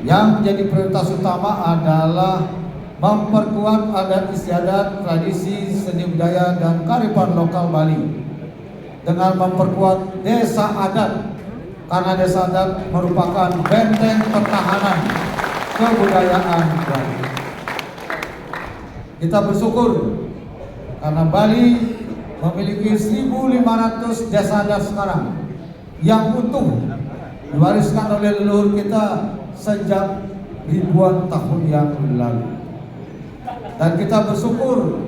Yang menjadi prioritas utama adalah memperkuat adat istiadat, tradisi, seni budaya, dan kearifan lokal Bali dengan memperkuat desa adat, karena desa adat merupakan benteng pertahanan kebudayaan Bali. Kita bersyukur karena Bali memiliki 1.500 desa adat sekarang yang utuh diwariskan oleh leluhur kita sejak ribuan tahun yang lalu. Dan kita bersyukur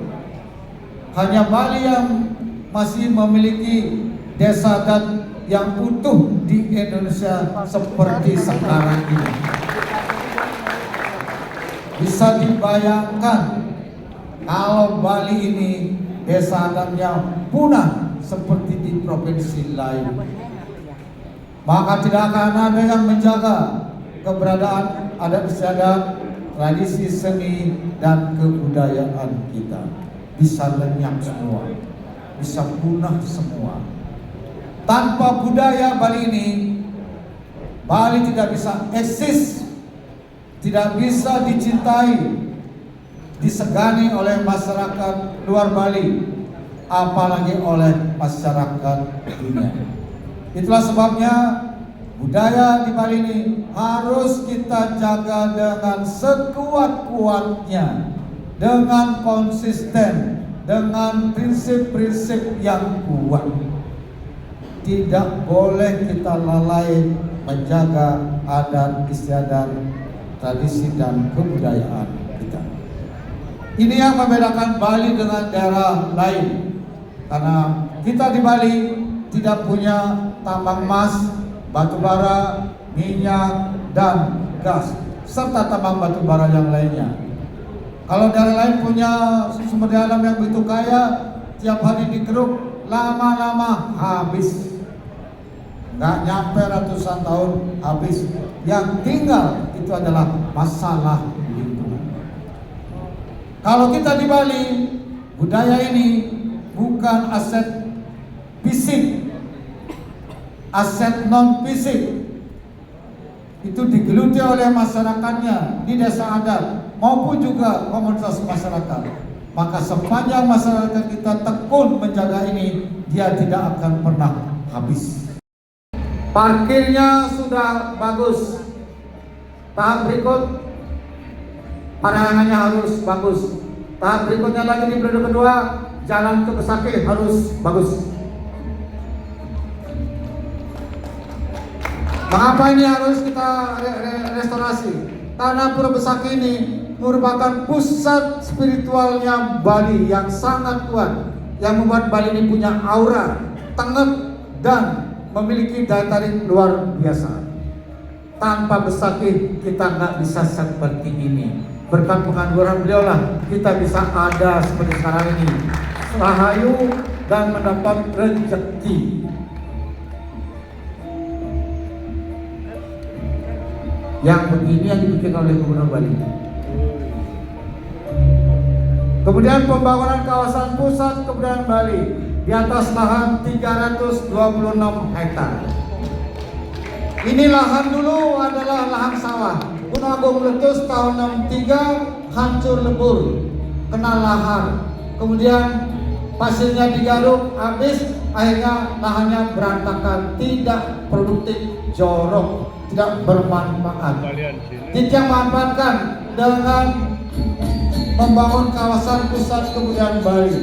hanya Bali yang masih memiliki desa adat yang utuh di Indonesia seperti sekarang ini. Bisa dibayangkan kalau Bali ini desa adatnya punah seperti di provinsi lain, maka tidak akan ada yang menjaga keberadaan adat istiadat, tradisi seni dan kebudayaan kita. Bisa lenyap semua, bisa punah semua. Tanpa budaya Bali ini, Bali tidak bisa eksis, tidak bisa dicintai, disegani oleh masyarakat luar Bali, apalagi oleh masyarakat dunia. Itulah sebabnya budaya di Bali ini harus kita jaga dengan sekuat-kuatnya, dengan konsisten, dengan prinsip-prinsip yang kuat. Tidak boleh kita lalai menjaga adat istiadat, tradisi dan kebudayaan kita. Ini yang membedakan Bali dengan daerah lain, karena kita di Bali tidak punya tambang emas, batu bara, minyak, dan gas, serta tambang batu bara yang lainnya. Kalau daerah lain punya sumber daya alam yang begitu kaya, tiap hari dikeruk, lama-lama habis. Nggak nyampe ratusan tahun habis. Yang tinggal itu adalah masalah lingkungan. Kalau kita di Bali, budaya ini bukan aset fisik, aset non fisik. Itu digeluti oleh masyarakatnya di desa adat maupun juga komunitas masyarakat. Maka sepanjang masyarakat kita tekun menjaga ini, dia tidak akan pernah habis. Parkirnya sudah bagus. Tahap berikut, pandangannya harus bagus. Tahap berikutnya lagi di periode kedua, jalan ke Besakih harus bagus. Mengapa ini harus kita restorasi? Karena Pura Besakih ini merupakan pusat spiritualnya Bali yang sangat kuat, yang membuat Bali ini punya aura, tengek, dan memiliki daya tarik luar biasa. Tanpa Besakih kita nggak bisa seperti ini. Berkat pengangguran beliau lah kita bisa ada seperti sekarang ini, rahayu dan mendapat rezeki. Yang begini yang dipikirkan oleh Gubernur Bali. Kemudian pembangunan kawasan pusat kebudayaan Bali di atas lahan 326 hektar. Ini lahan dulu adalah lahan sawah. Gunung Agung meletus tahun 63, hancur lebur, kena lahar. Kemudian pasirnya digaruk habis, akhirnya lahannya berantakan, tidak produktif, jorok, tidak bermanfaat. Tidak manfaatkan dengan membangun kawasan pusat kebudayaan Bali.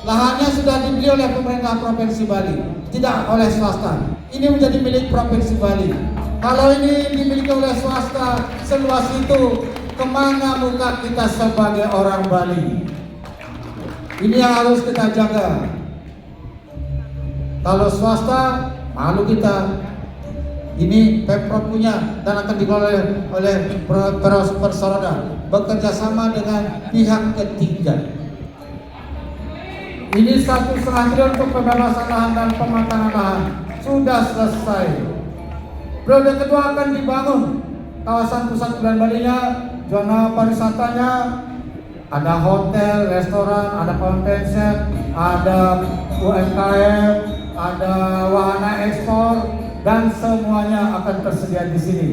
Lahannya sudah dibeli oleh pemerintah Provinsi Bali, tidak oleh swasta. Ini menjadi milik Provinsi Bali. Kalau ini dimiliki oleh swasta seluas itu, kemana muka kita sebagai orang Bali? Ini yang harus kita jaga. Kalau swasta, malu kita. Ini Pemprov punya dan akan dikelola oleh Persoroda bekerja sama dengan pihak ketiga. Ini 1,5 triliun untuk pembebasan lahan dan pematangan lahan sudah selesai. Periode kedua akan dibangun kawasan pusat kebudayaan Bali-nya, zona pariwisatanya, ada hotel, restoran, ada convention, ada UMKM, ada wahana ekspor, dan semuanya akan tersedia di sini.